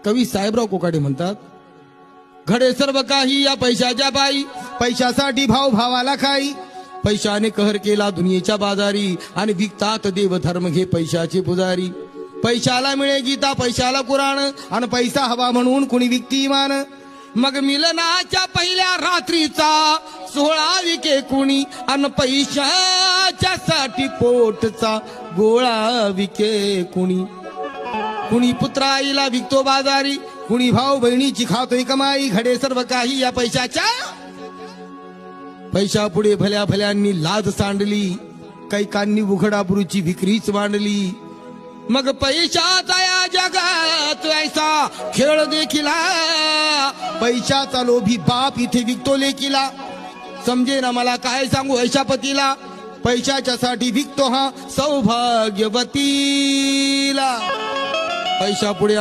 कवी साहेबराव कोकाटे म्हणतात, घडे सर्व काही या पैशाच्या पायी, पैशासाठी भाव भावाला खाई, पैशाने कहर केला दुनियेच्या बाजारी, आणि विकतात देव धर्म घे पैशाचे पुजारी. पैशाला मिळे गीता, पैशाला कुराण, आणि पैसा हवा म्हणून कुणी विकती इमान. मग मिलनाच्या पहिल्या रात्रीचा सोहळा विके कुणी, आणि पैशाच्या साठी पोटचा गोळा विके कुणी. कुणी पुत्राईला विकतो बाजारी, कुणी भाऊ बहिणीची खातोय कमाई. घडे सर्व काही या पैशाच्या, पैशा पुढे भल्या भल्यांनी लाज सांडली, कैकांनी उघडाबरूची विक्रीच मांडली. मग पैशाचा या जगात ऐसा खेळ देखिला, पैशाचा लोभी बाप इथे विकतो लेकीला. समजे ना मला काय सांगू ऐशा पतीला, पैशाच्या साठी विकतो हा सौभाग्यवतीला. पैशा पुढे